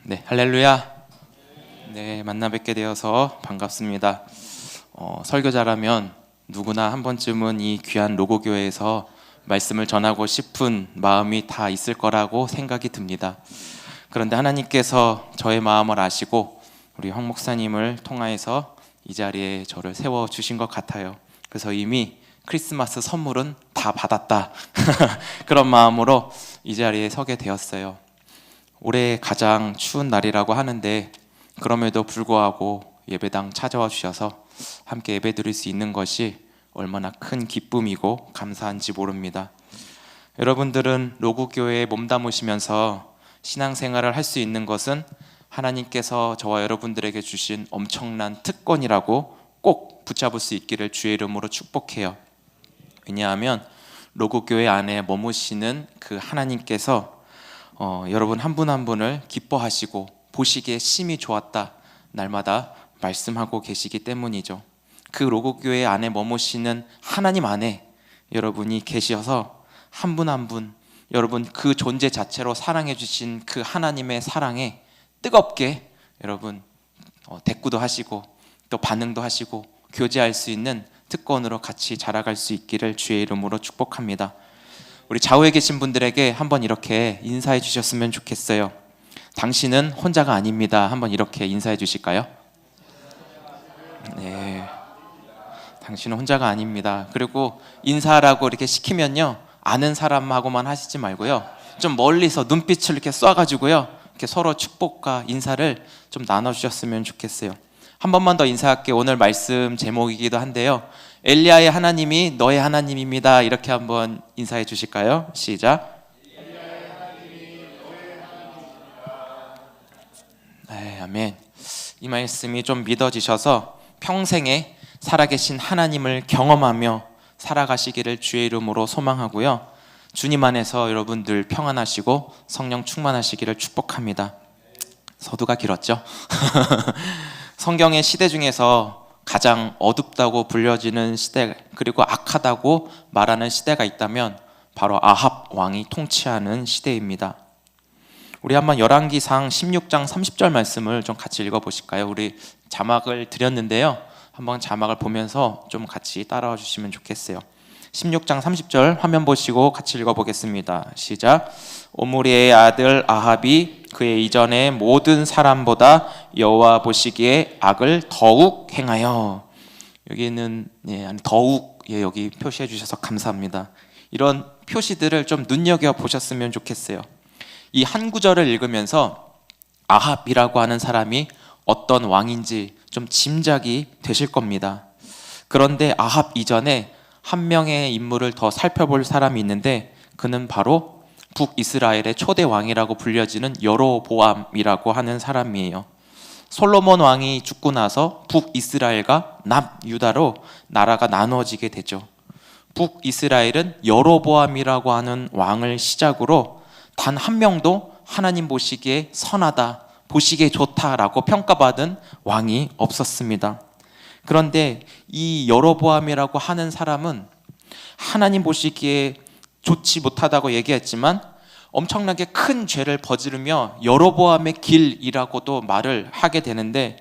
네, 할렐루야. 네, 만나 뵙게 되어서 반갑습니다. 설교자라면 누구나 한 번쯤은 이 귀한 로고교회에서 말씀을 전하고 싶은 마음이 다 있을 거라고 생각이 듭니다. 그런데 하나님께서 저의 마음을 아시고 우리 황 목사님을 통하여서 이 자리에 저를 세워주신 것 같아요. 그래서 이미 크리스마스 선물은 다 받았다 그런 마음으로 이 자리에 서게 되었어요. 올해 가장 추운 날이라고 하는데 그럼에도 불구하고 예배당 찾아와 주셔서 함께 예배 드릴 수 있는 것이 얼마나 큰 기쁨이고 감사한지 모릅니다. 여러분들은 로구교회에 몸담으시면서 신앙생활을 할 수 있는 것은 하나님께서 저와 여러분들에게 주신 엄청난 특권이라고 꼭 붙잡을 수 있기를 주의 이름으로 축복해요. 왜냐하면 로구교회 안에 머무시는 그 하나님께서 여러분 한 분 한 분을 기뻐하시고 보시기에 심히 좋았다 날마다 말씀하고 계시기 때문이죠. 그 로고교회 안에 머무시는 하나님 안에 여러분이 계셔서 한 분 한 분 여러분 그 존재 자체로 사랑해 주신 그 하나님의 사랑에 뜨겁게 여러분 대꾸도 하시고 또 반응도 하시고 교제할 수 있는 특권으로 같이 자라갈 수 있기를 주의 이름으로 축복합니다. 우리 좌우에 계신 분들에게 한번 이렇게 인사해 주셨으면 좋겠어요. 당신은 혼자가 아닙니다. 한번 이렇게 인사해 주실까요? 네, 당신은 혼자가 아닙니다. 그리고 인사라고 이렇게 시키면요, 아는 사람하고만 하시지 말고요, 좀 멀리서 눈빛을 이렇게 쏴가지고요, 이렇게 서로 축복과 인사를 좀 나눠주셨으면 좋겠어요. 한 번만 더 인사할게요. 오늘 말씀 제목이기도 한데요, 엘리야의 하나님이 너의 하나님입니다. 이렇게 한번 인사해 주실까요? 시작. 네, 아멘. 이 말씀이 좀 믿어지셔서 평생에 살아계신 하나님을 경험하며 살아가시기를 주의 이름으로 소망하고요, 주님 안에서 여러분들 평안하시고 성령 충만하시기를 축복합니다. 서두가 길었죠? 성경의 시대 중에서 가장 어둡다고 불려지는 시대, 그리고 악하다고 말하는 시대가 있다면 바로 아합 왕이 통치하는 시대입니다. 우리 한번 열왕기상 16장 30절 말씀을 좀 같이 읽어보실까요? 우리 자막을 드렸는데요, 한번 자막을 보면서 좀 같이 따라와 주시면 좋겠어요. 16장 30절 화면 보시고 같이 읽어보겠습니다. 시작. 오므리의 아들 아합이 그의 이전의 모든 사람보다 여호와 보시기에 악을 더욱 행하여. 여기는 더욱 여기 표시해 주셔서 감사합니다. 이런 표시들을 좀 눈여겨 보셨으면 좋겠어요. 이 한 구절을 읽으면서 아합이라고 하는 사람이 어떤 왕인지 좀 짐작이 되실 겁니다. 그런데 아합 이전에 한 명의 인물을 더 살펴볼 사람이 있는데 그는 바로 북이스라엘의 초대 왕이라고 불려지는 여로보암이라고 하는 사람이에요. 솔로몬 왕이 죽고 나서 북이스라엘과 남유다로 나라가 나누어지게 되죠. 북이스라엘은 여로보암이라고 하는 왕을 시작으로 단 한 명도 하나님 보시기에 선하다, 보시기에 좋다라고 평가받은 왕이 없었습니다. 그런데 이 여로보암이라고 하는 사람은 하나님 보시기에 좋지 못하다고 얘기했지만 엄청나게 큰 죄를 저지르며 여로보암의 길이라고도 말을 하게 되는데,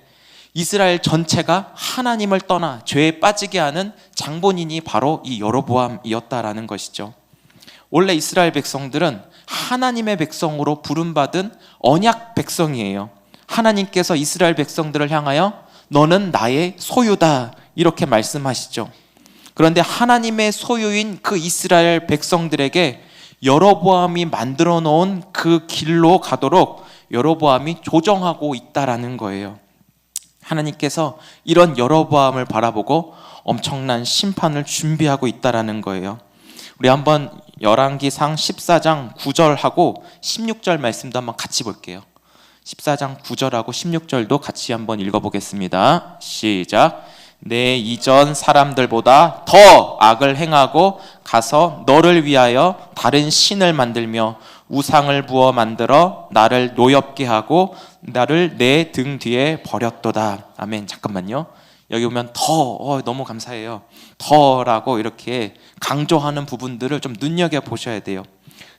이스라엘 전체가 하나님을 떠나 죄에 빠지게 하는 장본인이 바로 이 여로보암이었다라는 것이죠. 원래 이스라엘 백성들은 하나님의 백성으로 부름받은 언약 백성이에요. 하나님께서 이스라엘 백성들을 향하여 너는 나의 소유다 이렇게 말씀하시죠. 그런데 하나님의 소유인 그 이스라엘 백성들에게 여로보암이 만들어 놓은 그 길로 가도록 여로보암이 조정하고 있다라는 거예요. 하나님께서 이런 여로보암을 바라보고 엄청난 심판을 준비하고 있다라는 거예요. 우리 한번 열왕기상 14장 9절하고 16절 말씀도 한번 같이 볼게요. 14장 9절하고 16절도 같이 한번 읽어보겠습니다. 시작. 내 이전 사람들보다 더 악을 행하고 가서 너를 위하여 다른 신을 만들며 우상을 부어 만들어 나를 노엽게 하고 나를 내 등 뒤에 버렸도다. 아멘. 잠깐만요. 여기 보면 더, 너무 감사해요. 더라고 이렇게 강조하는 부분들을 좀 눈여겨보셔야 돼요.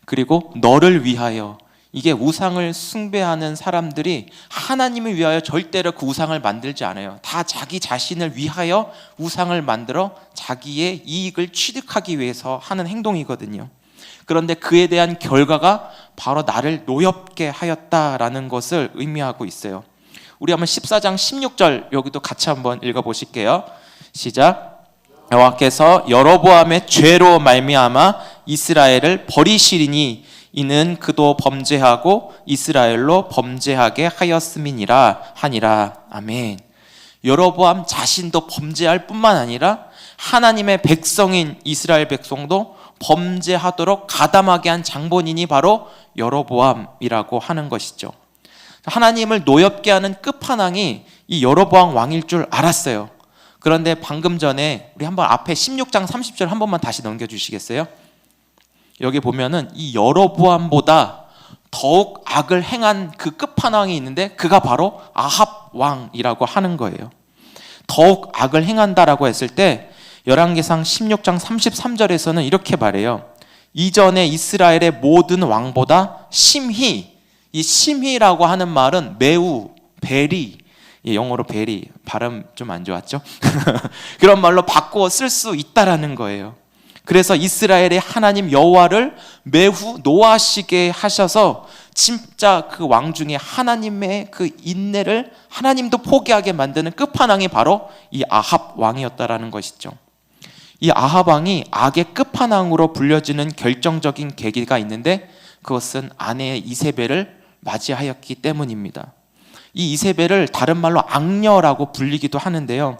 그리고 너를 위하여, 이게 우상을 숭배하는 사람들이 하나님을 위하여 절대로 그 우상을 만들지 않아요. 다 자기 자신을 위하여 우상을 만들어 자기의 이익을 취득하기 위해서 하는 행동이거든요. 그런데 그에 대한 결과가 바로 나를 노엽게 하였다라는 것을 의미하고 있어요. 우리 한번 14장 16절 여기도 같이 한번 읽어보실게요. 시작. 여호와께서 여로보암의 죄로 말미암아 이스라엘을 버리시리니 이는 그도 범죄하고 이스라엘로 범죄하게 하였음이니라 하니라. 아멘. 여로보암 자신도 범죄할 뿐만 아니라 하나님의 백성인 이스라엘 백성도 범죄하도록 가담하게 한 장본인이 바로 여로보암이라고 하는 것이죠. 하나님을 노엽게 하는 끝판왕이 이 여로보암 왕일 줄 알았어요. 그런데 방금 전에 우리 한번 앞에 16장 30절 한 번만 다시 넘겨주시겠어요? 여기 보면은 이 여로보암보다 더욱 악을 행한 그 끝판왕이 있는데 그가 바로 아합 왕이라고 하는 거예요. 더욱 악을 행한다라고 했을 때 열왕기상 16장 33절에서는 이렇게 말해요. 이전에 이스라엘의 모든 왕보다 심히, 이 심히라고 하는 말은 매우, 베리, 영어로 베리, 발음 좀 안 좋았죠? 그런 말로 바꾸어 쓸 수 있다라는 거예요. 그래서 이스라엘의 하나님 여호와를 매우 노하시게 하셔서 진짜 그 왕 중에 하나님의 그 인내를 하나님도 포기하게 만드는 끝판왕이 바로 이 아합 왕이었다라는 것이죠. 이 아합 왕이 악의 끝판왕으로 불려지는 결정적인 계기가 있는데 그것은 아내 이세벨을 맞이하였기 때문입니다. 이 이세벨을 다른 말로 악녀라고 불리기도 하는데요.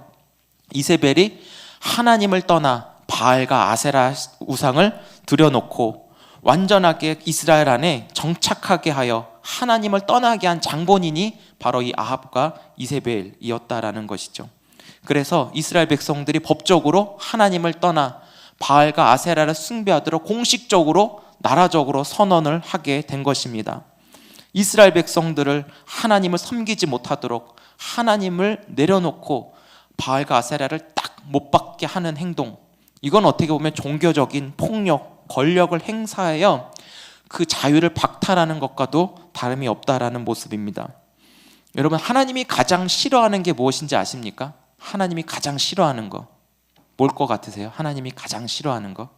이세벨이 하나님을 떠나 바알과 아세라 우상을 들여놓고 완전하게 이스라엘 안에 정착하게 하여 하나님을 떠나게 한 장본인이 바로 이 아합과 이세벨이었다라는 것이죠. 그래서 이스라엘 백성들이 법적으로 하나님을 떠나 바알과 아세라를 숭배하도록 공식적으로 나라적으로 선언을 하게 된 것입니다. 이스라엘 백성들을 하나님을 섬기지 못하도록 하나님을 내려놓고 바알과 아세라를 딱 못 받게 하는 행동, 이건 어떻게 보면 종교적인 폭력, 권력을 행사하여 그 자유를 박탈하는 것과도 다름이 없다라는 모습입니다. 여러분, 하나님이 가장 싫어하는 게 무엇인지 아십니까? 하나님이 가장 싫어하는 거 뭘 것 같으세요? 하나님이 가장 싫어하는 거?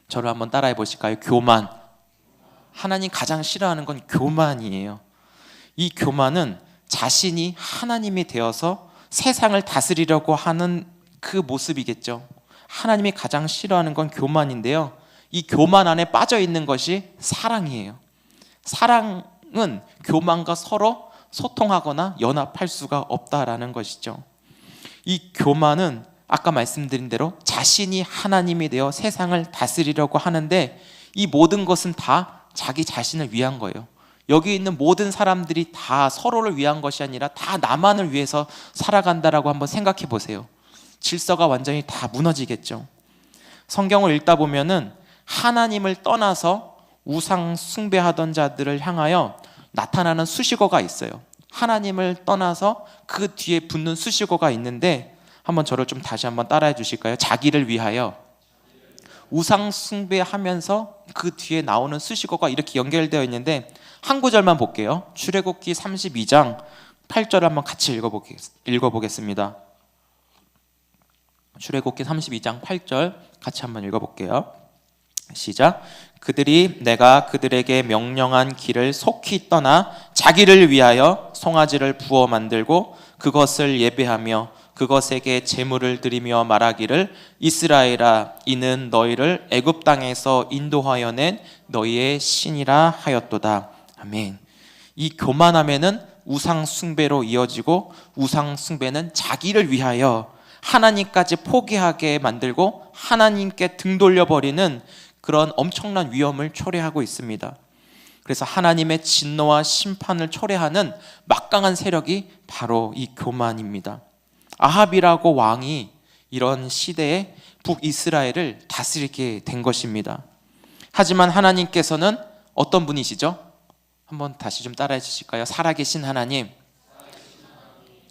저를 한번 따라해 보실까요? 교만. 하나님 가장 싫어하는 건 교만이에요. 이 교만은 자신이 하나님이 되어서 세상을 다스리려고 하는 그 모습이겠죠. 하나님이 가장 싫어하는 건 교만인데요. 이 교만 안에 빠져 있는 것이 사랑이에요. 사랑은 교만과 서로 소통하거나 연합할 수가 없다라는 것이죠. 이 교만은 아까 말씀드린 대로 자신이 하나님이 되어 세상을 다스리려고 하는데 이 모든 것은 다 자기 자신을 위한 거예요. 여기 있는 모든 사람들이 다 서로를 위한 것이 아니라 다 나만을 위해서 살아간다라고 한번 생각해 보세요. 질서가 완전히 다 무너지겠죠. 성경을 읽다 보면은 하나님을 떠나서 우상 숭배하던 자들을 향하여 나타나는 수식어가 있어요. 하나님을 떠나서 그 뒤에 붙는 수식어가 있는데 한번 저를 좀 다시 한번 따라해 주실까요? 자기를 위하여. 우상 숭배하면서 그 뒤에 나오는 수식어가 이렇게 연결되어 있는데 한 구절만 볼게요. 출애굽기 32장 8절을 한번 같이 읽어보겠습니다. 출애굽기 32장 8절 같이 한번 읽어볼게요. 시작. 그들이 내가 그들에게 명령한 길을 속히 떠나 자기를 위하여 송아지를 부어 만들고 그것을 예배하며 그것에게 제물을 드리며 말하기를 이스라엘아 이는 너희를 애굽 땅에서 인도하여 낸 너희의 신이라 하였도다. 아멘. 이 교만함에는 우상 숭배로 이어지고 우상 숭배는 자기를 위하여 하나님까지 포기하게 만들고 하나님께 등 돌려버리는 그런 엄청난 위험을 초래하고 있습니다. 그래서 하나님의 진노와 심판을 초래하는 막강한 세력이 바로 이 교만입니다. 아합이라고 왕이 이런 시대에 북이스라엘을 다스리게 된 것입니다. 하지만 하나님께서는 어떤 분이시죠? 한번 다시 좀 따라해 주실까요? 살아계신 하나님.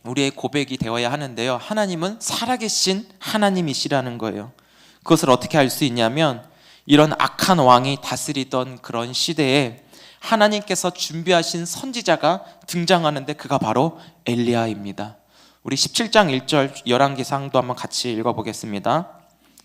우리의 고백이 되어야 하는데요. 하나님은 살아계신 하나님이시라는 거예요. 그것을 어떻게 알 수 있냐면 이런 악한 왕이 다스리던 그런 시대에 하나님께서 준비하신 선지자가 등장하는데 그가 바로 엘리야입니다. 우리 17장 1절 열왕기상도 한번 같이 읽어보겠습니다.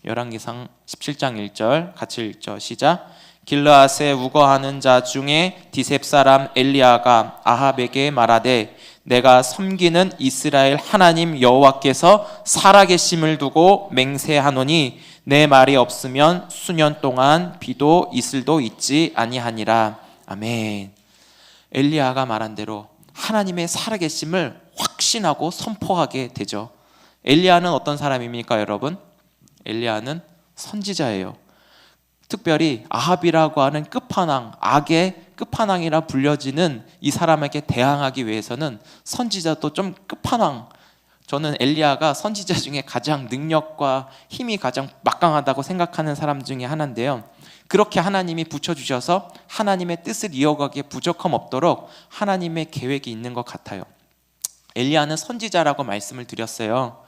열왕기상 17장 1절 같이 읽죠. 시작. 길르앗에 우거하는 자 중에 디셉 사람 엘리야가 아합에게 말하되 내가 섬기는 이스라엘 하나님 여호와께서 살아계심을 두고 맹세하노니 내 말이 없으면 수년 동안 비도 이슬도 있지 아니하니라. 아멘. 엘리야가 말한 대로 하나님의 살아계심을 확신하고 선포하게 되죠. 엘리야는 어떤 사람입니까, 여러분? 엘리야는 선지자예요. 특별히 아합이라고 하는 끝판왕, 악의 끝판왕이라 불려지는 이 사람에게 대항하기 위해서는 선지자도 좀 끝판왕, 저는 엘리야가 선지자 중에 가장 능력과 힘이 가장 막강하다고 생각하는 사람 중에 하나인데요, 그렇게 하나님이 붙여주셔서 하나님의 뜻을 이어가기에 부족함 없도록 하나님의 계획이 있는 것 같아요. 엘리야는 선지자라고 말씀을 드렸어요.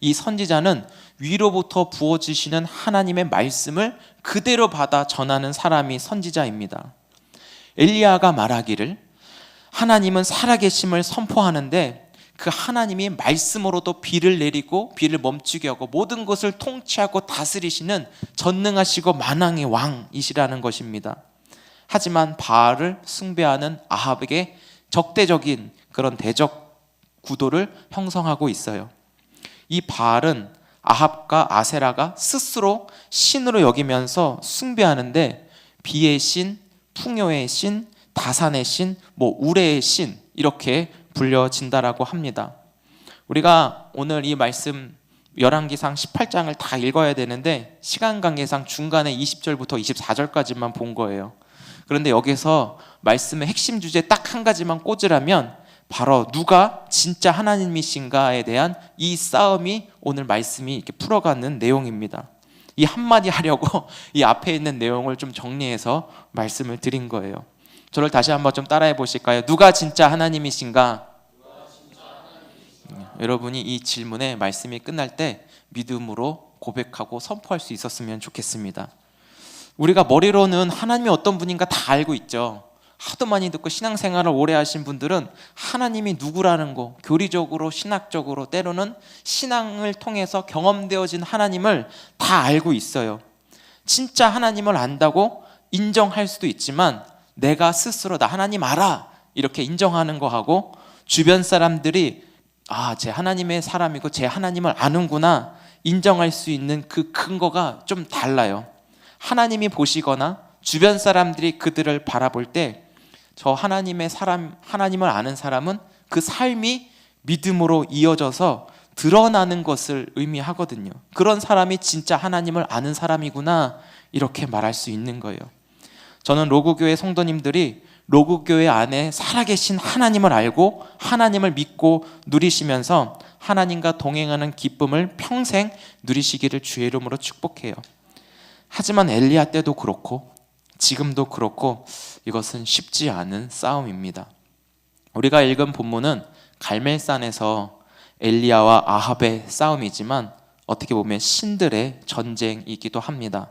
이 선지자는 위로부터 부어주시는 하나님의 말씀을 그대로 받아 전하는 사람이 선지자입니다. 엘리야가 말하기를 하나님은 살아계심을 선포하는데 그 하나님이 말씀으로도 비를 내리고 비를 멈추게 하고 모든 것을 통치하고 다스리시는 전능하시고 만왕의 왕이시라는 것입니다. 하지만 바알을 숭배하는 아합에게 적대적인 그런 대적 구도를 형성하고 있어요. 이 바알은 아합과 아세라가 스스로 신으로 여기면서 숭배하는데 비의 신, 풍요의 신, 다산의 신, 우레의 신 이렇게 불려진다라고 합니다. 우리가 오늘 이 말씀 열왕기상 18장을 다 읽어야 되는데 시간 관계상 중간에 20절부터 24절까지만 본 거예요. 그런데 여기서 말씀의 핵심 주제 딱 한 가지만 꽂으라면 바로 누가 진짜 하나님이신가에 대한 이 싸움이 오늘 말씀이 이렇게 풀어가는 내용입니다. 이 한마디 하려고 이 앞에 있는 내용을 좀 정리해서 말씀을 드린 거예요. 저를 다시 한번 좀 따라해 보실까요? 누가 진짜 하나님이신가? 여러분이 이 질문에 말씀이 끝날 때 믿음으로 고백하고 선포할 수 있었으면 좋겠습니다. 우리가 머리로는 하나님이 어떤 분인가 다 알고 있죠. 하도 많이 듣고 신앙생활을 오래 하신 분들은 하나님이 누구라는 거, 교리적으로 신학적으로 때로는 신앙을 통해서 경험되어진 하나님을 다 알고 있어요. 진짜 하나님을 안다고 인정할 수도 있지만 내가 스스로 나 하나님 알아 이렇게 인정하는 거하고 주변 사람들이 제 하나님의 사람이고 제 하나님을 아는구나 인정할 수 있는 그 근거가 좀 달라요. 하나님이 보시거나 주변 사람들이 그들을 바라볼 때 저 하나님의 사람, 하나님을 아는 사람은 그 삶이 믿음으로 이어져서 드러나는 것을 의미하거든요. 그런 사람이 진짜 하나님을 아는 사람이구나 이렇게 말할 수 있는 거예요. 저는 로구교회 성도님들이 로구교회 안에 살아계신 하나님을 알고 하나님을 믿고 누리시면서 하나님과 동행하는 기쁨을 평생 누리시기를 주의 이름으로 축복해요. 하지만 엘리야 때도 그렇고 지금도 그렇고 이것은 쉽지 않은 싸움입니다. 우리가 읽은 본문은 갈멜산에서 엘리야와 아합의 싸움이지만 어떻게 보면 신들의 전쟁이기도 합니다.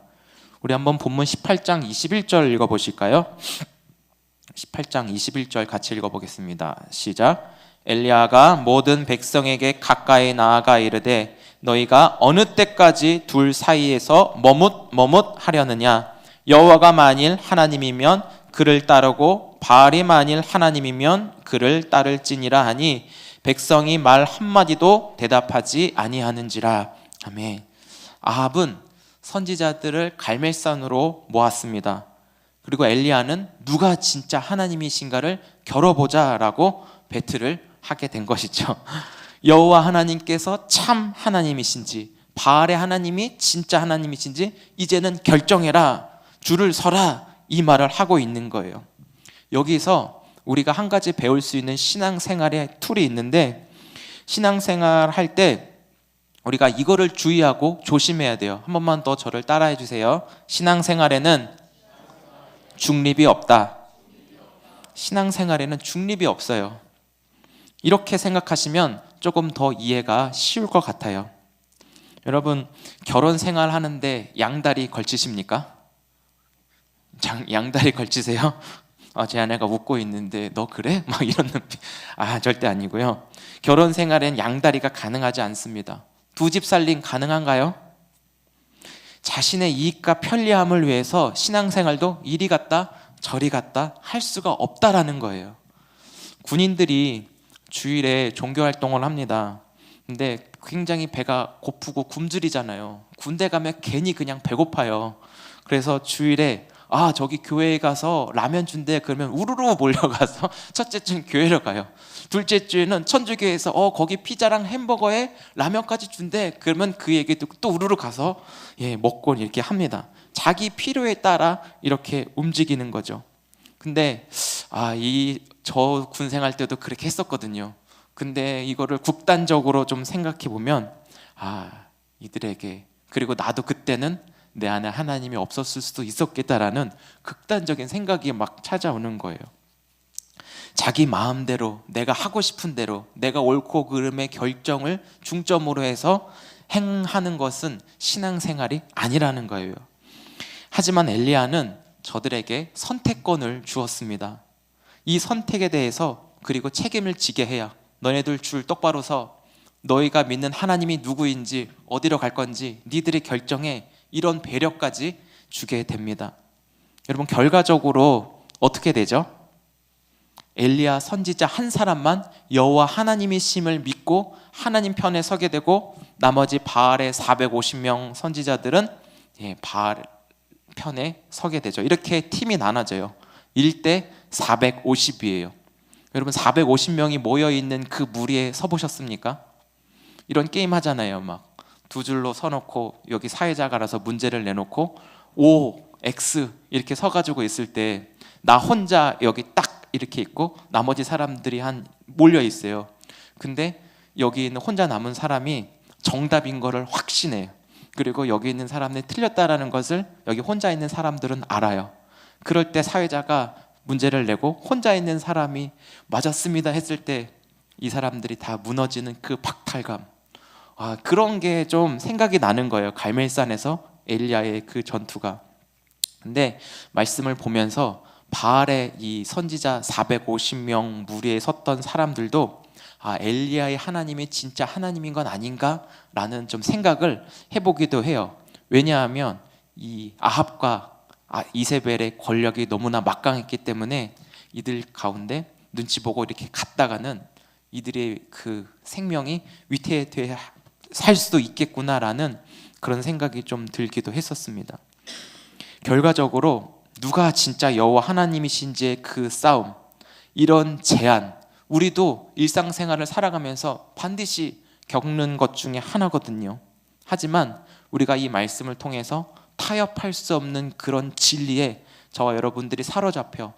우리 한번 본문 18장 21절 읽어보실까요? 18장 21절 같이 읽어보겠습니다. 시작. 엘리야가 모든 백성에게 가까이 나아가 이르되 너희가 어느 때까지 둘 사이에서 머뭇하려느냐? 여호와가 만일 하나님이면 그를 따르고 바알이 만일 하나님이면 그를 따를지니라 하니 백성이 말 한마디도 대답하지 아니하는지라. 아멘. 아합은 선지자들을 갈멜산으로 모았습니다. 그리고 엘리야는 누가 진짜 하나님이신가를 겨뤄보자라고 배틀을 하게 된 것이죠. 여호와 하나님께서 참 하나님이신지 바알의 하나님이 진짜 하나님이신지 이제는 결정해라, 줄을 서라 이 말을 하고 있는 거예요. 여기서 우리가 한 가지 배울 수 있는 신앙생활의 툴이 있는데 신앙생활 할 때 우리가 이거를 주의하고 조심해야 돼요. 한 번만 더 저를 따라해 주세요. 신앙생활에는 중립이 없다. 신앙생활에는 중립이 없어요. 이렇게 생각하시면 조금 더 이해가 쉬울 것 같아요. 여러분 결혼 생활 하는데 양다리 걸치십니까? 양다리 걸치세요? 제 아내가 웃고 있는데 너 그래? 막 이런 눈빛. 절대 아니고요. 결혼 생활엔 양다리가 가능하지 않습니다. 두 집 살림 가능한가요? 자신의 이익과 편리함을 위해서 신앙생활도 이리 갔다 저리 갔다 할 수가 없다라는 거예요. 군인들이 주일에 종교활동을 합니다. 근데 굉장히 배가 고프고 굶주리잖아요. 군대 가면 괜히 그냥 배고파요. 그래서 주일에 저기 교회에 가서 라면 준대 그러면 우르르 몰려가서 첫째 주는 교회로 가요. 둘째 주에는 천주교에서 거기 피자랑 햄버거에 라면까지 준대 그러면 그 얘기 듣고 또 우르르 가서 먹고 이렇게 합니다. 자기 필요에 따라 이렇게 움직이는 거죠. 근데 저 군생활 때도 그렇게 했었거든요. 근데 이거를 국단적으로 좀 생각해 보면 이들에게 그리고 나도 그때는 내 안에 하나님이 없었을 수도 있었겠다라는 극단적인 생각이 막 찾아오는 거예요. 자기 마음대로 내가 하고 싶은 대로 내가 옳고 그름의 결정을 중점으로 해서 행하는 것은 신앙생활이 아니라는 거예요. 하지만 엘리야는 저들에게 선택권을 주었습니다. 이 선택에 대해서 그리고 책임을 지게 해야 너네들 줄 똑바로 서 너희가 믿는 하나님이 누구인지 어디로 갈 건지 니들이 결정해 이런 배려까지 주게 됩니다. 여러분 결과적으로 어떻게 되죠? 엘리야 선지자 한 사람만 여호와 하나님이심을 믿고 하나님 편에 서게 되고 나머지 바알의 450명 선지자들은 바알 편에 서게 되죠. 이렇게 팀이 나눠져요. 1대 450이에요. 여러분 450명이 모여있는 그 무리에 서보셨습니까? 이런 게임 하잖아요. 막 두 줄로 서놓고 여기 사회자가 알아서 문제를 내놓고 O, X 이렇게 서가지고 있을 때 나 혼자 여기 딱 이렇게 있고 나머지 사람들이 몰려 있어요. 근데 여기 있는 혼자 남은 사람이 정답인 거를 확신해요. 그리고 여기 있는 사람이 틀렸다라는 것을 여기 혼자 있는 사람들은 알아요. 그럴 때 사회자가 문제를 내고 혼자 있는 사람이 맞았습니다 했을 때 이 사람들이 다 무너지는 그 박탈감, 그런 게 좀 생각이 나는 거예요. 갈멜산에서 엘리야의 그 전투가. 근데 말씀을 보면서 바알의 이 선지자 450명 무리에 섰던 사람들도 엘리야의 하나님이 진짜 하나님인 건 아닌가라는 좀 생각을 해보기도 해요. 왜냐하면 이 아합과 이세벨의 권력이 너무나 막강했기 때문에 이들 가운데 눈치 보고 이렇게 갔다가는 이들의 그 생명이 위태해 살 수도 있겠구나라는 그런 생각이 좀 들기도 했었습니다. 결과적으로 누가 진짜 여호와 하나님이신지의 그 싸움, 이런 제안, 우리도 일상생활을 살아가면서 반드시 겪는 것 중에 하나거든요. 하지만 우리가 이 말씀을 통해서 타협할 수 없는 그런 진리에 저와 여러분들이 사로잡혀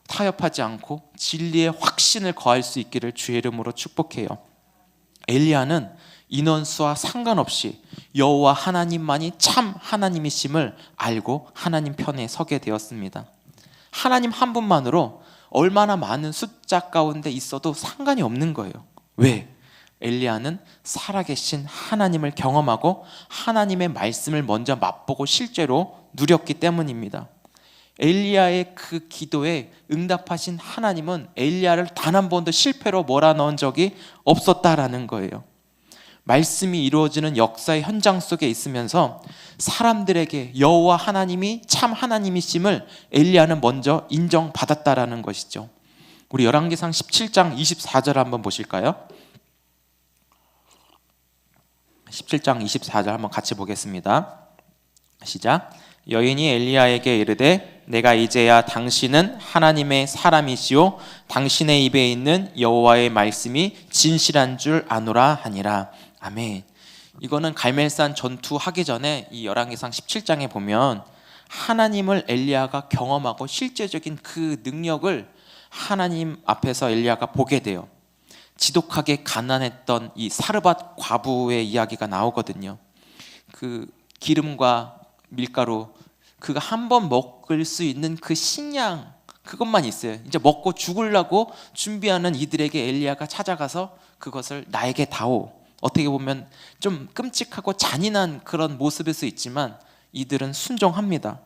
타협하지 않고 진리의 확신을 거할 수 있기를 주의 이름으로 축복해요. 엘리야는 인원수와 상관없이 여호와 하나님만이 참 하나님이심을 알고 하나님 편에 서게 되었습니다. 하나님 한 분만으로 얼마나 많은 숫자 가운데 있어도 상관이 없는 거예요. 왜? 엘리야는 살아계신 하나님을 경험하고 하나님의 말씀을 먼저 맛보고 실제로 누렸기 때문입니다. 엘리야의 그 기도에 응답하신 하나님은 엘리야를 단 한 번도 실패로 몰아넣은 적이 없었다라는 거예요. 말씀이 이루어지는 역사의 현장 속에 있으면서 사람들에게 여호와 하나님이 참 하나님이심을 엘리야는 먼저 인정받았다라는 것이죠. 우리 열왕기상 17장 24절 한번 보실까요? 17장 24절 한번 같이 보겠습니다. 시작. 여인이 엘리야에게 이르되 내가 이제야 당신은 하나님의 사람이시오 당신의 입에 있는 여호와의 말씀이 진실한 줄 아노라 하니라. 아멘. 이거는 갈멜산 전투하기 전에 이 열왕기상 17장에 보면 하나님을 엘리야가 경험하고 실제적인 그 능력을 하나님 앞에서 엘리야가 보게 돼요. 지독하게 가난했던 이 사르밧 과부의 이야기가 나오거든요. 그 기름과 밀가루 그가 한 번 먹을 수 있는 그 식량 그것만 있어요. 이제 먹고 죽으려고 준비하는 이들에게 엘리야가 찾아가서 그것을 나에게 다오. 어떻게 보면 좀 끔찍하고 잔인한 그런 모습일 수 있지만 이들은 순종합니다.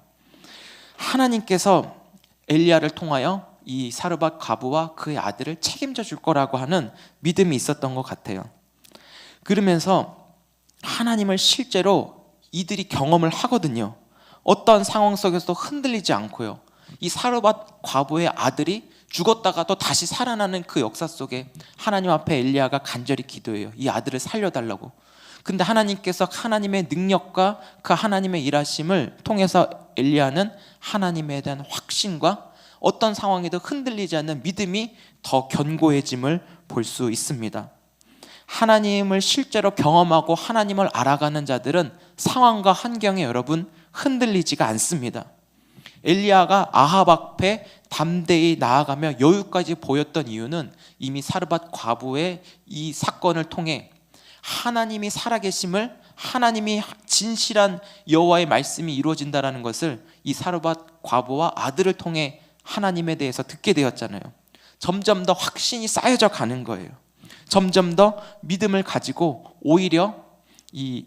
하나님께서 엘리야를 통하여 이 사르밧 과부와 그의 아들을 책임져 줄 거라고 하는 믿음이 있었던 것 같아요. 그러면서 하나님을 실제로 이들이 경험을 하거든요. 어떤 상황 속에서도 흔들리지 않고요. 이 사르밧 과부의 아들이 죽었다가도 다시 살아나는 그 역사 속에 하나님 앞에 엘리야가 간절히 기도해요. 이 아들을 살려달라고. 근데 하나님께서 하나님의 능력과 그 하나님의 일하심을 통해서 엘리야는 하나님에 대한 확신과 어떤 상황에도 흔들리지 않는 믿음이 더 견고해짐을 볼 수 있습니다. 하나님을 실제로 경험하고 하나님을 알아가는 자들은 상황과 환경에 여러분 흔들리지가 않습니다. 엘리야가 아합 앞에 담대히 나아가며 여유까지 보였던 이유는 이미 사르밧 과부의 이 사건을 통해 하나님이 살아계심을, 하나님이 진실한 여호와의 말씀이 이루어진다는 것을 이 사르밧 과부와 아들을 통해 하나님에 대해서 듣게 되었잖아요. 점점 더 확신이 쌓여져 가는 거예요. 점점 더 믿음을 가지고 오히려 이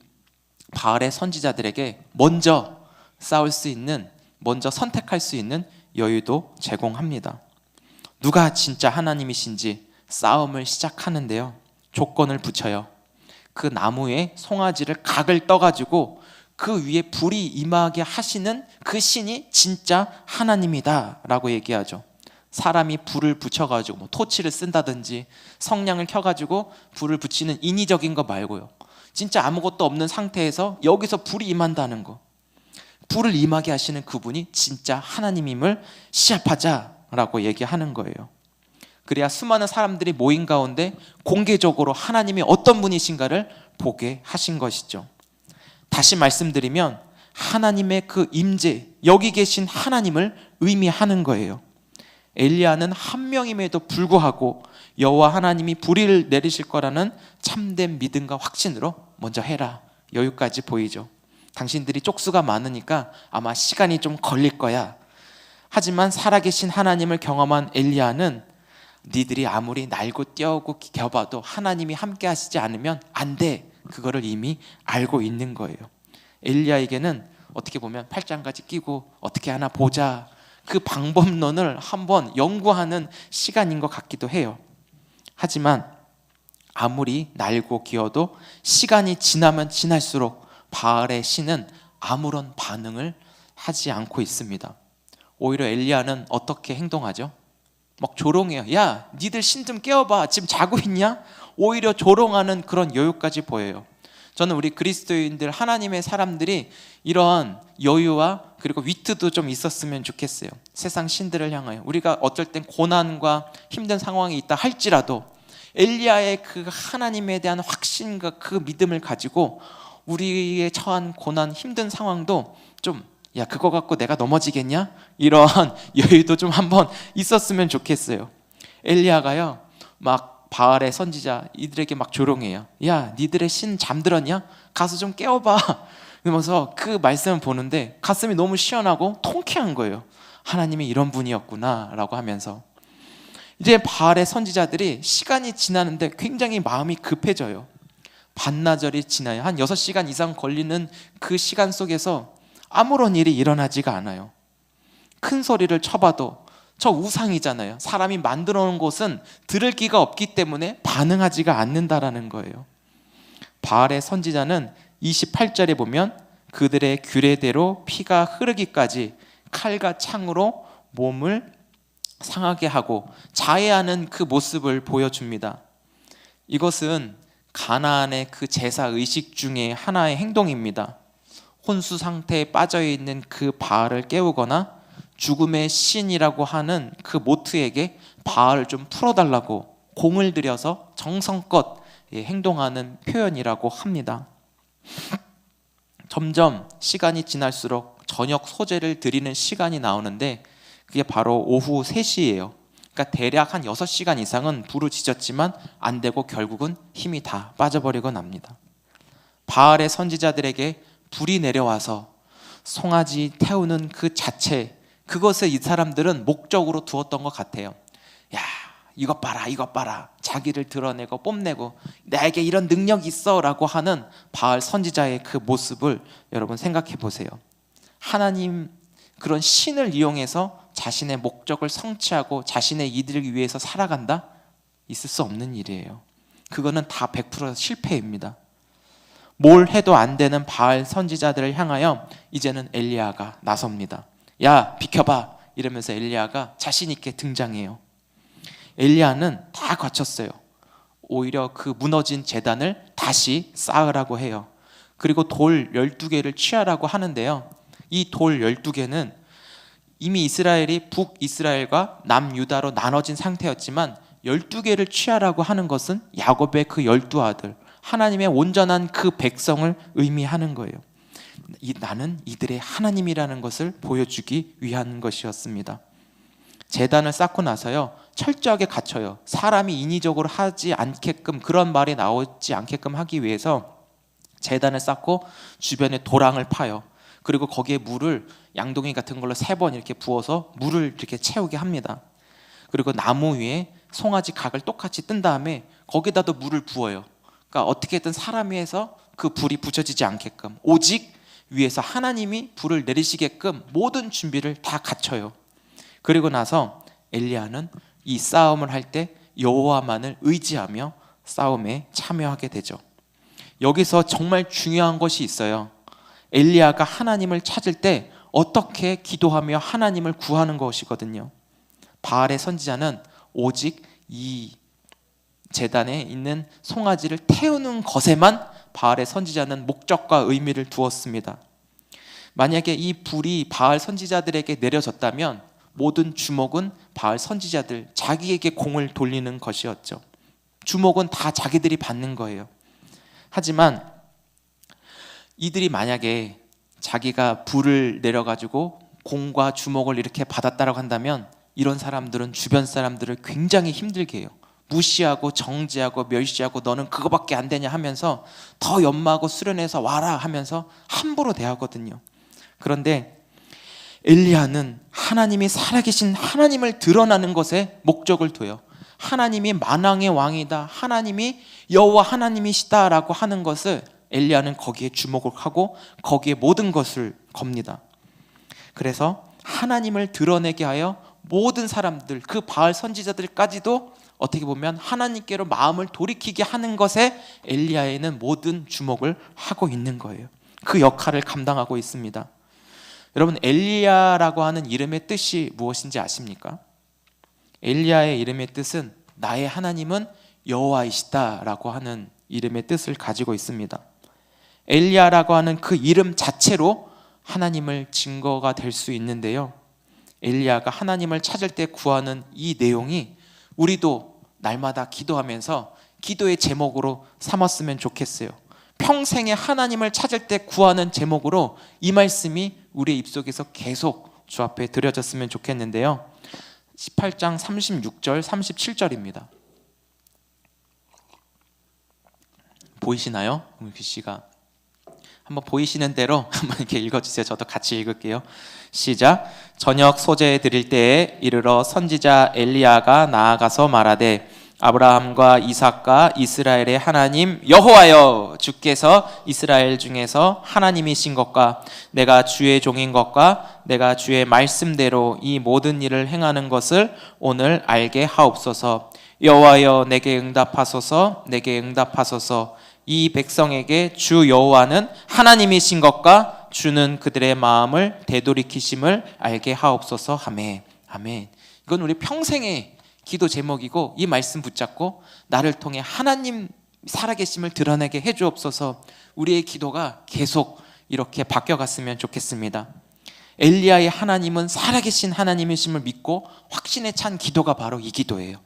바알의 선지자들에게 먼저 싸울 수 있는, 먼저 선택할 수 있는 여유도 제공합니다. 누가 진짜 하나님이신지 싸움을 시작하는데요, 조건을 붙여요. 그 나무에 송아지를 각을 떠가지고 그 위에 불이 임하게 하시는 그 신이 진짜 하나님이다 라고 얘기하죠. 사람이 불을 붙여가지고 뭐 토치를 쓴다든지 성냥을 켜가지고 불을 붙이는 인위적인 거 말고요, 진짜 아무것도 없는 상태에서 여기서 불이 임한다는 거, 불을 임하게 하시는 그분이 진짜 하나님임을 시합하자라고 얘기하는 거예요. 그래야 수많은 사람들이 모인 가운데 공개적으로 하나님이 어떤 분이신가를 보게 하신 것이죠. 다시 말씀드리면 하나님의 그 임재, 여기 계신 하나님을 의미하는 거예요. 엘리야는 한 명임에도 불구하고 여호와 하나님이 불을 내리실 거라는 참된 믿음과 확신으로 먼저 해라, 여유까지 보이죠. 당신들이 쪽수가 많으니까 아마 시간이 좀 걸릴 거야. 하지만 살아계신 하나님을 경험한 엘리야는 니들이 아무리 날고 뛰어오고 겨봐도 하나님이 함께 하시지 않으면 안 돼, 그거를 이미 알고 있는 거예요. 엘리야에게는 어떻게 보면 팔짱까지 끼고 어떻게 하나 보자, 그 방법론을 한번 연구하는 시간인 것 같기도 해요. 하지만 아무리 날고 기어도 시간이 지나면 지날수록 바알의 신은 아무런 반응을 하지 않고 있습니다. 오히려 엘리야는 어떻게 행동하죠? 막 조롱해요. 야, 니들 신 좀 깨워봐, 지금 자고 있냐? 오히려 조롱하는 그런 여유까지 보여요. 저는 우리 그리스도인들, 하나님의 사람들이 이런 여유와 그리고 위트도 좀 있었으면 좋겠어요. 세상 신들을 향하여 우리가 어쩔 땐 고난과 힘든 상황이 있다 할지라도 엘리야의 그 하나님에 대한 확신과 그 믿음을 가지고 우리의 처한 고난, 힘든 상황도 좀, 야, 그거 갖고 내가 넘어지겠냐? 이런 여유도 좀 한번 있었으면 좋겠어요. 엘리야가요, 막 바알의 선지자 이들에게 막 조롱해요. 야, 니들의 신 잠들었냐? 가서 좀 깨워봐. 그러면서 그 말씀을 보는데 가슴이 너무 시원하고 통쾌한 거예요. 하나님이 이런 분이었구나 라고 하면서. 이제 바알의 선지자들이 시간이 지나는데 굉장히 마음이 급해져요. 반나절이 지나요. 한 6시간 이상 걸리는 그 시간 속에서 아무런 일이 일어나지가 않아요. 큰 소리를 쳐봐도 저 우상이잖아요. 사람이 만들어 놓은 곳은 들을 기가 없기 때문에 반응하지가 않는다라는 거예요. 바알의 선지자는 28절에 보면 그들의 규례대로 피가 흐르기까지 칼과 창으로 몸을 상하게 하고 자해하는 그 모습을 보여줍니다. 이것은 가나안의 그 제사 의식 중에 하나의 행동입니다. 혼수 상태에 빠져있는 그 바알을 깨우거나 죽음의 신이라고 하는 그 모트에게 바알을 좀 풀어달라고 공을 들여서 정성껏 행동하는 표현이라고 합니다. 점점 시간이 지날수록 저녁 소제를 드리는 시간이 나오는데 그게 바로 오후 3시예요. 그러니까 대략 한 6시간 이상은 부르짖었지만 안 되고 결국은 힘이 다 빠져버리고 납니다. 바알의 선지자들에게 불이 내려와서 송아지 태우는 그 자체, 그것을 이 사람들은 목적으로 두었던 것 같아요. 야, 이것 봐라, 이것 봐라. 자기를 드러내고 뽐내고 나에게 이런 능력이 있어 라고 하는 바알 선지자의 그 모습을 여러분 생각해 보세요. 하나님 그런 신을 이용해서 자신의 목적을 성취하고 자신의 이득을 위해서 살아간다? 있을 수 없는 일이에요. 그거는 다 100% 실패입니다. 뭘 해도 안 되는 바알 선지자들을 향하여 이제는 엘리야가 나섭니다. 야, 비켜봐! 이러면서 엘리야가 자신 있게 등장해요. 엘리야는 다 갖췄어요. 오히려 그 무너진 제단을 다시 쌓으라고 해요. 그리고 돌 12개를 취하라고 하는데요, 이 돌 12개는 이미 이스라엘이 북이스라엘과 남유다로 나눠진 상태였지만 12개를 취하라고 하는 것은 야곱의 그 12아들, 하나님의 온전한 그 백성을 의미하는 거예요. 나는 이들의 하나님이라는 것을 보여주기 위한 것이었습니다. 제단을 쌓고 나서요, 철저하게 갖춰요. 사람이 인위적으로 하지 않게끔, 그런 말이 나오지 않게끔 하기 위해서 제단을 쌓고 주변에 도랑을 파요. 그리고 거기에 물을 양동이 같은 걸로 3번 이렇게 부어서 물을 이렇게 채우게 합니다. 그리고 나무 위에 송아지 각을 똑같이 뜬 다음에 거기다도 물을 부어요. 그러니까 어떻게든 사람 위에서 그 불이 붙여지지 않게끔, 오직 위에서 하나님이 불을 내리시게끔 모든 준비를 다 갖춰요. 그리고 나서 엘리야는 이 싸움을 할 때 여호와만을 의지하며 싸움에 참여하게 되죠. 여기서 정말 중요한 것이 있어요. 엘리야가 하나님을 찾을 때 어떻게 기도하며 하나님을 구하는 것이거든요. 바알의 선지자는 오직 이 제단에 있는 송아지를 태우는 것에만 바알의 선지자는 목적과 의미를 두었습니다. 만약에 이 불이 바알 선지자들에게 내려졌다면 모든 주목은 바알 선지자들, 자기에게 공을 돌리는 것이었죠. 주목은 다 자기들이 받는 거예요. 하지만 이들이 만약에 자기가 불을 내려가지고 공과 주목을 이렇게 받았다고 한다면 이런 사람들은 주변 사람들을 굉장히 힘들게 해요. 무시하고 정죄하고 멸시하고 너는 그거밖에 안 되냐 하면서 더 연마하고 수련해서 와라 하면서 함부로 대하거든요. 그런데 엘리야는 하나님이 살아계신 하나님을 드러나는 것에 목적을 둬요. 하나님이 만왕의 왕이다, 하나님이 여호와 하나님이시다라고 하는 것을 엘리야는 거기에 주목을 하고 거기에 모든 것을 겁니다. 그래서 하나님을 드러내게 하여 모든 사람들, 그 바알 선지자들까지도 어떻게 보면 하나님께로 마음을 돌이키게 하는 것에 엘리야에는 모든 주목을 하고 있는 거예요. 그 역할을 감당하고 있습니다. 여러분, 엘리야라고 하는 이름의 뜻이 무엇인지 아십니까? 엘리야의 이름의 뜻은 나의 하나님은 여호와이시다라고 하는 이름의 뜻을 가지고 있습니다. 엘리야라고 하는 그 이름 자체로 하나님을 증거가 될 수 있는데요, 엘리야가 하나님을 찾을 때 구하는 이 내용이 우리도 날마다 기도하면서 기도의 제목으로 삼았으면 좋겠어요. 평생에 하나님을 찾을 때 구하는 제목으로 이 말씀이 우리의 입속에서 계속 주 앞에 드려졌으면 좋겠는데요, 18장 36절 37절입니다. 보이시나요? 우리 글씨가 한번 보이시는 대로 한번 이렇게 읽어주세요. 저도 같이 읽을게요. 시작. 저녁 소재 드릴 때에 이르러 선지자 엘리야가 나아가서 말하되 아브라함과 이삭과 이스라엘의 하나님 여호와여, 주께서 이스라엘 중에서 하나님이신 것과 내가 주의 종인 것과 내가 주의 말씀대로 이 모든 일을 행하는 것을 오늘 알게 하옵소서. 여호와여, 내게 응답하소서. 내게 응답하소서. 이 백성에게 주 여호와는 하나님이신 것과 주는 그들의 마음을 되돌이키심을 알게 하옵소서 하매. 아멘. 이건 우리 평생의 기도 제목이고, 이 말씀 붙잡고 나를 통해 하나님 살아계심을 드러내게 해주옵소서. 우리의 기도가 계속 이렇게 바뀌어갔으면 좋겠습니다. 엘리야의 하나님은 살아계신 하나님이심을 믿고 확신에 찬 기도가 바로 이 기도예요.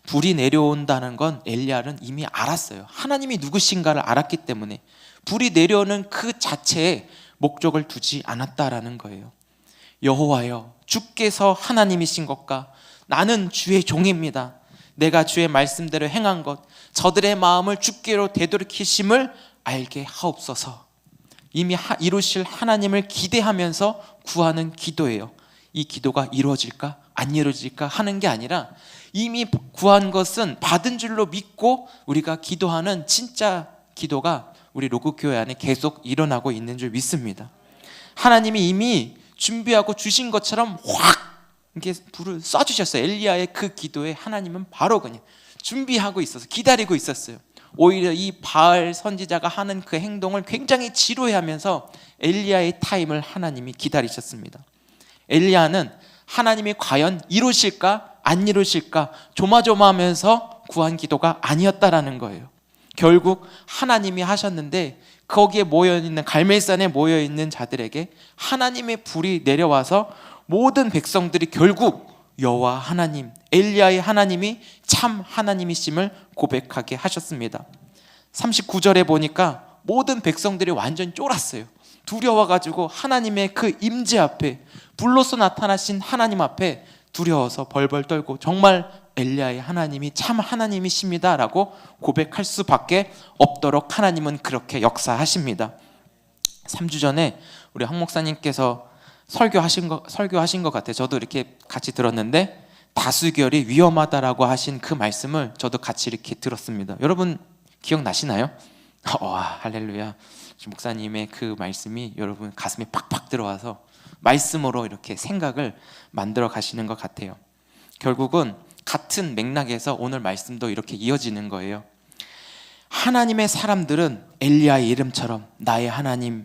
불이 내려온다는 건 엘리야는 이미 알았어요. 하나님이 누구신가를 알았기 때문에 불이 내려오는 그 자체에 목적을 두지 않았다라는 거예요. 여호와여, 주께서 하나님이신 것과 나는 주의 종입니다. 내가 주의 말씀대로 행한 것, 저들의 마음을 주께로 되돌이키심을 알게 하옵소서. 이미 이루실 하나님을 기대하면서 구하는 기도예요. 이 기도가 이루어질까 안 이루어질까 하는 게 아니라 이미 구한 것은 받은 줄로 믿고 우리가 기도하는 진짜 기도가 우리 로그교회 안에 계속 일어나고 있는 줄 믿습니다. 하나님이 이미 준비하고 주신 것처럼 확 이렇게 불을 쏴주셨어요. 엘리야의 그 기도에 하나님은 바로 그냥 준비하고 있어서 기다리고 있었어요. 오히려 이 바알 선지자가 하는 그 행동을 굉장히 지루해하면서 엘리야의 타임을 하나님이 기다리셨습니다. 엘리야는 하나님이 과연 이루실까 안 이루실까 조마조마하면서 구한 기도가 아니었다라는 거예요. 결국 하나님이 하셨는데 거기에 모여있는 갈멜산에 모여있는 자들에게 하나님의 불이 내려와서 모든 백성들이 결국 여호와 하나님, 엘리야의 하나님이 참 하나님이심을 고백하게 하셨습니다. 39절에 보니까 모든 백성들이 완전 쫄았어요. 두려워가지고 하나님의 그 임재 앞에, 불로서 나타나신 하나님 앞에 두려워서 벌벌 떨고 정말 엘리야의 하나님이 참 하나님이십니다 라고 고백할 수밖에 없도록 하나님은 그렇게 역사하십니다. 3주 전에 우리 황 목사님께서 설교하신 것 같아요. 저도 이렇게 같이 들었는데 다수결이 위험하다라고 하신 그 말씀을 저도 같이 이렇게 들었습니다. 여러분 기억나시나요? 할렐루야. 목사님의 그 말씀이 여러분 가슴에 팍팍 들어와서 말씀으로 이렇게 생각을 만들어 가시는 것 같아요. 결국은 같은 맥락에서 오늘 말씀도 이렇게 이어지는 거예요. 하나님의 사람들은 엘리야의 이름처럼 나의 하나님이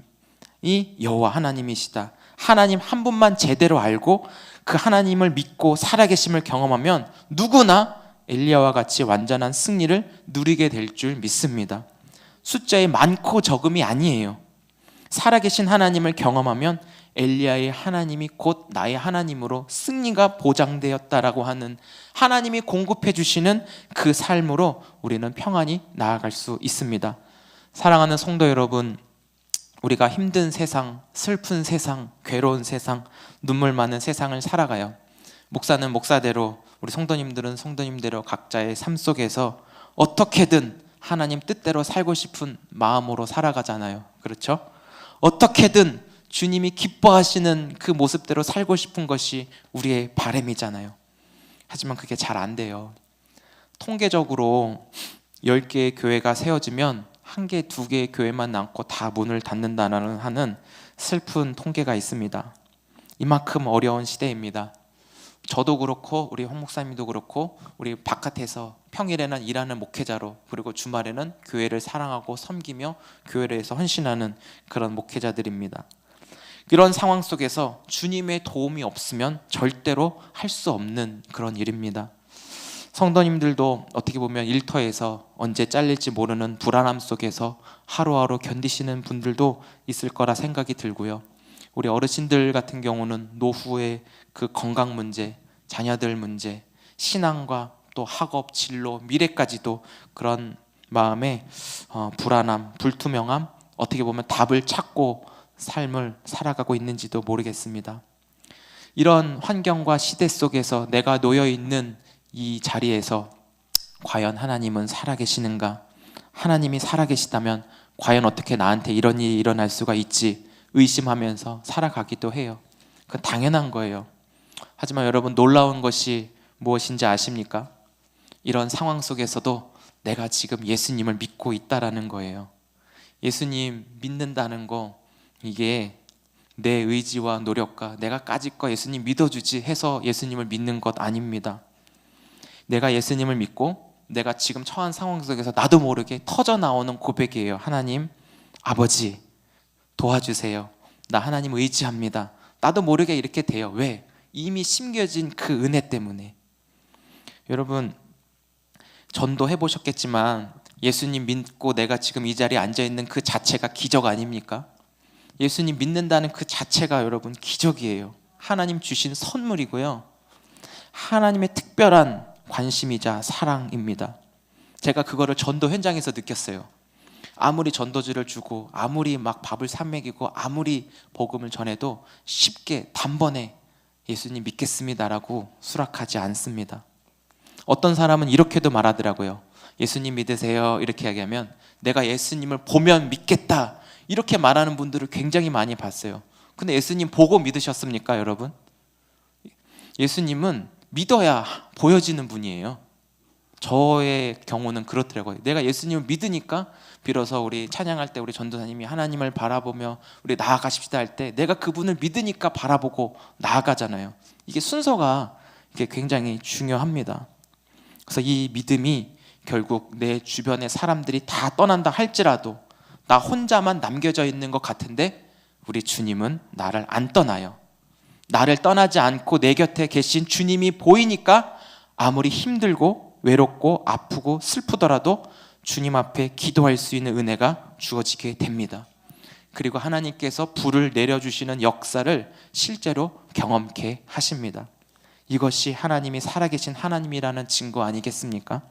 여호와 하나님이시다, 하나님 한 분만 제대로 알고 그 하나님을 믿고 살아계심을 경험하면 누구나 엘리야와 같이 완전한 승리를 누리게 될 줄 믿습니다. 숫자의 많고 적음이 아니에요. 살아계신 하나님을 경험하면 엘리야의 하나님이 곧 나의 하나님으로 승리가 보장되었다라고 하는, 하나님이 공급해 주시는 그 삶으로 우리는 평안히 나아갈 수 있습니다. 사랑하는 성도 여러분, 우리가 힘든 세상, 슬픈 세상, 괴로운 세상, 눈물 많은 세상을 살아가요. 목사는 목사대로, 우리 성도님들은 성도님대로 각자의 삶 속에서 어떻게든 하나님 뜻대로 살고 싶은 마음으로 살아가잖아요. 그렇죠? 어떻게든 주님이 기뻐하시는 그 모습대로 살고 싶은 것이 우리의 바람이잖아요. 하지만 그게 잘 안 돼요. 통계적으로 10개의 교회가 세워지면 1개, 2개의 교회만 남고 다 문을 닫는다는 하는 슬픈 통계가 있습니다. 이만큼 어려운 시대입니다. 저도 그렇고 우리 홍 목사님도 그렇고 우리 바깥에서 평일에는 일하는 목회자로, 그리고 주말에는 교회를 사랑하고 섬기며 교회를 위해서 헌신하는 그런 목회자들입니다. 이런 상황 속에서 주님의 도움이 없으면 절대로 할 수 없는 그런 일입니다. 성도님들도 어떻게 보면 일터에서 언제 잘릴지 모르는 불안함 속에서 하루하루 견디시는 분들도 있을 거라 생각이 들고요. 우리 어르신들 같은 경우는 노후의 그 건강 문제, 자녀들 문제, 신앙과 또 학업, 진로, 미래까지도 그런 마음에 불안함, 불투명함, 어떻게 보면 답을 찾고 삶을 살아가고 있는지도 모르겠습니다. 이런 환경과 시대 속에서 내가 놓여있는 이 자리에서 과연 하나님은 살아계시는가? 하나님이 살아계시다면 과연 어떻게 나한테 이런 일이 일어날 수가 있지? 의심하면서 살아가기도 해요. 그건 당연한 거예요. 하지만 여러분, 놀라운 것이 무엇인지 아십니까? 이런 상황 속에서도 내가 지금 예수님을 믿고 있다라는 거예요. 예수님 믿는다는 거, 이게 내 의지와 노력과 내가 까짓 거 예수님 믿어주지 해서 예수님을 믿는 것 아닙니다. 내가 예수님을 믿고 내가 지금 처한 상황 속에서 나도 모르게 터져 나오는 고백이에요. 하나님, 아버지 도와주세요. 나 하나님 의지합니다. 나도 모르게 이렇게 돼요. 왜? 이미 심겨진 그 은혜 때문에. 여러분, 전도 해보셨겠지만 예수님 믿고 내가 지금 이 자리에 앉아있는 그 자체가 기적 아닙니까? 예수님 믿는다는 그 자체가 여러분 기적이에요. 하나님 주신 선물이고요, 하나님의 특별한 관심이자 사랑입니다. 제가 그거를 전도 현장에서 느꼈어요. 아무리 전도지를 주고 아무리 막 밥을 사 먹이고 아무리 복음을 전해도 쉽게 단번에 예수님 믿겠습니다라고 수락하지 않습니다. 어떤 사람은 이렇게도 말하더라고요. 예수님 믿으세요 이렇게 얘기하면 내가 예수님을 보면 믿겠다 이렇게 말하는 분들을 굉장히 많이 봤어요. 근데 예수님 보고 믿으셨습니까, 여러분? 예수님은 믿어야 보여지는 분이에요. 저의 경우는 그렇더라고요. 내가 예수님을 믿으니까 비로소 우리 찬양할 때 우리 전도사님이 하나님을 바라보며 우리 나아가십시다 할 때 내가 그분을 믿으니까 바라보고 나아가잖아요. 이게 순서가 이게 굉장히 중요합니다. 그래서 이 믿음이 결국 내 주변의 사람들이 다 떠난다 할지라도 나 혼자만 남겨져 있는 것 같은데 우리 주님은 나를 안 떠나요. 나를 떠나지 않고 내 곁에 계신 주님이 보이니까 아무리 힘들고 외롭고 아프고 슬프더라도 주님 앞에 기도할 수 있는 은혜가 주어지게 됩니다. 그리고 하나님께서 불을 내려주시는 역사를 실제로 경험케 하십니다. 이것이 하나님이 살아계신 하나님이라는 증거 아니겠습니까?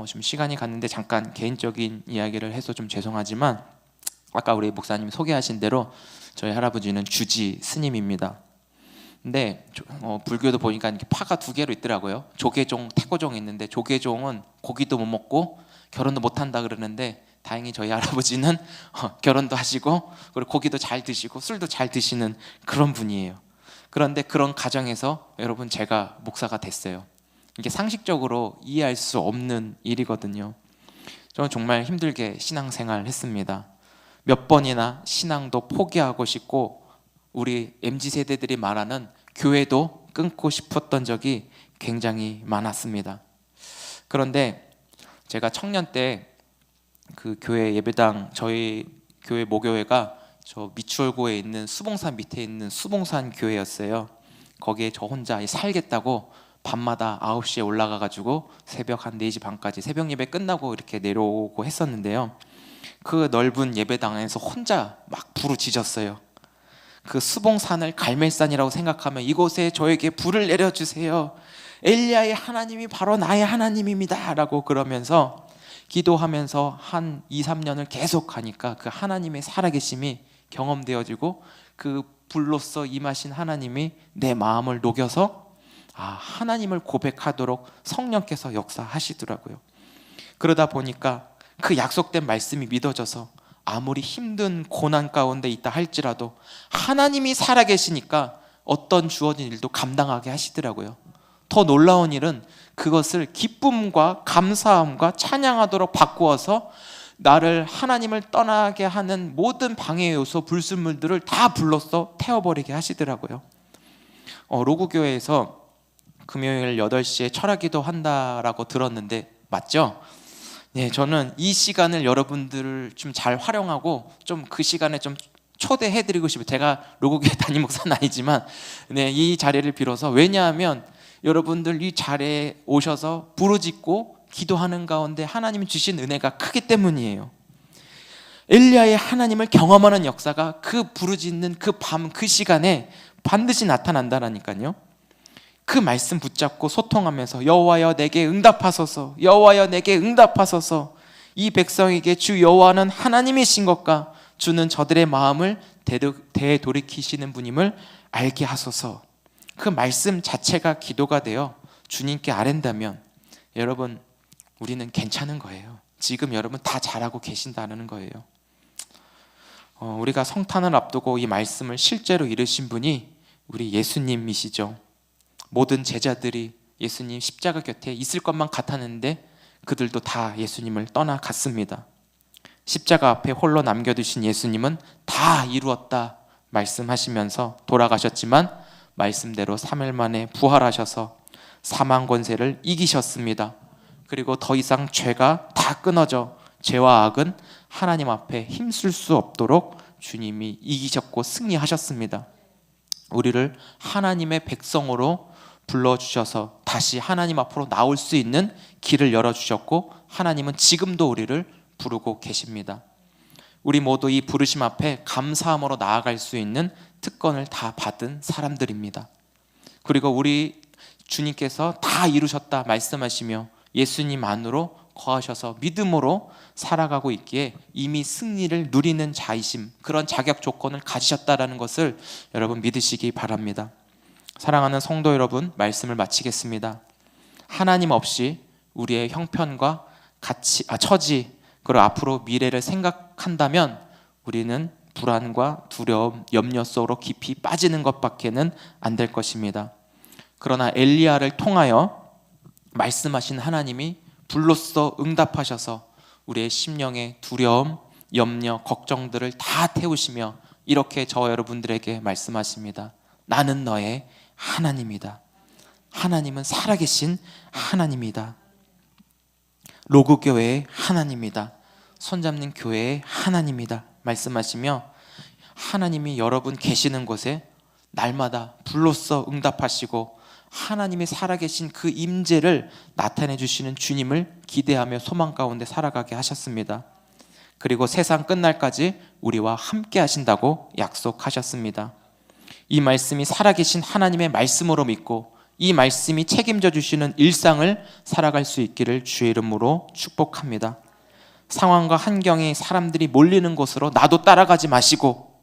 좀 시간이 갔는데 잠깐 개인적인 이야기를 해서 좀 죄송하지만 아까 우리 목사님이 소개하신 대로 저희 할아버지는 주지 스님입니다. 근데 불교도 보니까 이렇게 파가 두 개로 있더라고요. 조계종, 태고종이 있는데 조계종은 고기도 못 먹고 결혼도 못 한다 그러는데 다행히 저희 할아버지는 결혼도 하시고 그리고 고기도 잘 드시고 술도 잘 드시는 그런 분이에요. 그런데 그런 가정에서 여러분 제가 목사가 됐어요. 이게 상식적으로 이해할 수 없는 일이거든요. 저는 정말 힘들게 신앙생활을 했습니다. 몇 번이나 신앙도 포기하고 싶고 우리 MZ세대들이 말하는 교회도 끊고 싶었던 적이 굉장히 많았습니다. 그런데 제가 청년 때 그 교회 예배당 저희 교회 모교회가 저 미추홀고에 있는 수봉산 밑에 있는 수봉산 교회였어요. 거기에 저 혼자 살겠다고 밤마다 9시에 올라가가지고 새벽 한 4시 반까지 새벽 예배 끝나고 이렇게 내려오고 했었는데요. 그 넓은 예배당에서 혼자 막 부르짖었어요. 그 수봉산을 갈멜산이라고 생각하면 이곳에 저에게 불을 내려주세요. 엘리야의 하나님이 바로 나의 하나님입니다 라고 그러면서 기도하면서 한 2, 3년을 계속 하니까 그 하나님의 살아계심이 경험되어지고 그 불로써 임하신 하나님이 내 마음을 녹여서 하나님을 고백하도록 성령께서 역사하시더라고요. 그러다 보니까 그 약속된 말씀이 믿어져서 아무리 힘든 고난 가운데 있다 할지라도 하나님이 살아계시니까 어떤 주어진 일도 감당하게 하시더라고요. 더 놀라운 일은 그것을 기쁨과 감사함과 찬양하도록 바꾸어서 나를 하나님을 떠나게 하는 모든 방해 요소 불순물들을 다 불러서 태워버리게 하시더라고요. 로구교회에서 금요일 8시에 철학기도 한다라고 들었는데 맞죠? 네, 저는 이 시간을 여러분들을 좀 잘 활용하고 좀 그 시간에 좀 초대해드리고 싶어요. 제가 로구교회 담임 목사는 아니지만 이 자리를 빌어서 왜냐하면 여러분들 이 자리에 오셔서 부르짖고 기도하는 가운데 하나님이 주신 은혜가 크기 때문이에요. 엘리야의 하나님을 경험하는 역사가 그 부르짖는 그 밤 그 시간에 반드시 나타난다라니까요. 그 말씀 붙잡고 소통하면서 여호와여 내게 응답하소서, 여호와여 내게 응답하소서. 이 백성에게 주 여호와는 하나님이신 것과 주는 저들의 마음을 되돌이키시는 분임을 알게 하소서. 그 말씀 자체가 기도가 되어 주님께 아랜다면 여러분 우리는 괜찮은 거예요. 지금 여러분 다 잘하고 계신다는 거예요. 우리가 성탄을 앞두고 이 말씀을 실제로 이루신 분이 우리 예수님이시죠. 모든 제자들이 예수님 십자가 곁에 있을 것만 같았는데 그들도 다 예수님을 떠나갔습니다. 십자가 앞에 홀로 남겨두신 예수님은 다 이루었다 말씀하시면서 돌아가셨지만 말씀대로 3일 만에 부활하셔서 사망 권세를 이기셨습니다. 그리고 더 이상 죄가 다 끊어져 죄와 악은 하나님 앞에 힘쓸 수 없도록 주님이 이기셨고 승리하셨습니다. 우리를 하나님의 백성으로 불러주셔서 다시 하나님 앞으로 나올 수 있는 길을 열어주셨고 하나님은 지금도 우리를 부르고 계십니다. 우리 모두 이 부르심 앞에 감사함으로 나아갈 수 있는 특권을 다 받은 사람들입니다. 그리고 우리 주님께서 다 이루셨다 말씀하시며 예수님 안으로 거하셔서 믿음으로 살아가고 있기에 이미 승리를 누리는 자이심, 그런 자격 조건을 가지셨다라는 것을 여러분 믿으시기 바랍니다. 사랑하는 성도 여러분, 말씀을 마치겠습니다. 하나님 없이 우리의 형편과 처지 그리고 앞으로 미래를 생각한다면 우리는 불안과 두려움, 염려 속으로 깊이 빠지는 것밖에는 안 될 것입니다. 그러나 엘리야를 통하여 말씀하신 하나님이 불로써 응답하셔서 우리의 심령의 두려움, 염려, 걱정들을 다 태우시며 이렇게 저와 여러분들에게 말씀하십니다. 나는 너의 하나님이다. 하나님은 살아계신 하나님이다. 로그 교회의 하나님이다. 손잡는 교회의 하나님이다. 말씀하시며 하나님이 여러분 계시는 곳에 날마다 불로써 응답하시고 하나님이 살아계신 그 임재를 나타내 주시는 주님을 기대하며 소망 가운데 살아가게 하셨습니다. 그리고 세상 끝날까지 우리와 함께 하신다고 약속하셨습니다. 이 말씀이 살아계신 하나님의 말씀으로 믿고 이 말씀이 책임져 주시는 일상을 살아갈 수 있기를 주의 이름으로 축복합니다. 상황과 환경이 사람들이 몰리는 곳으로 나도 따라가지 마시고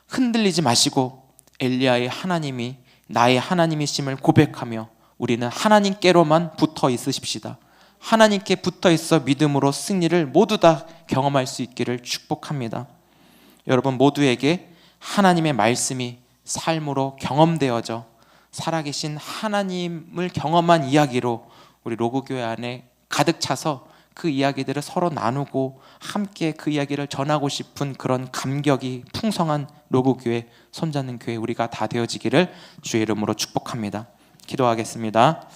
흔들리지 마시고 엘리야의 하나님이 나의 하나님이심을 고백하며 우리는 하나님께로만 붙어 있으십시다. 하나님께 붙어 있어 믿음으로 승리를 모두 다 경험할 수 있기를 축복합니다. 여러분 모두에게 하나님의 말씀이 삶으로 경험되어져 살아계신 하나님을 경험한 이야기로 우리 로그교회 안에 가득 차서 그 이야기들을 서로 나누고 함께 그 이야기를 전하고 싶은 그런 감격이 풍성한 로그교회, 손잡는 교회 우리가 다 되어지기를 주의 이름으로 축복합니다. 기도하겠습니다.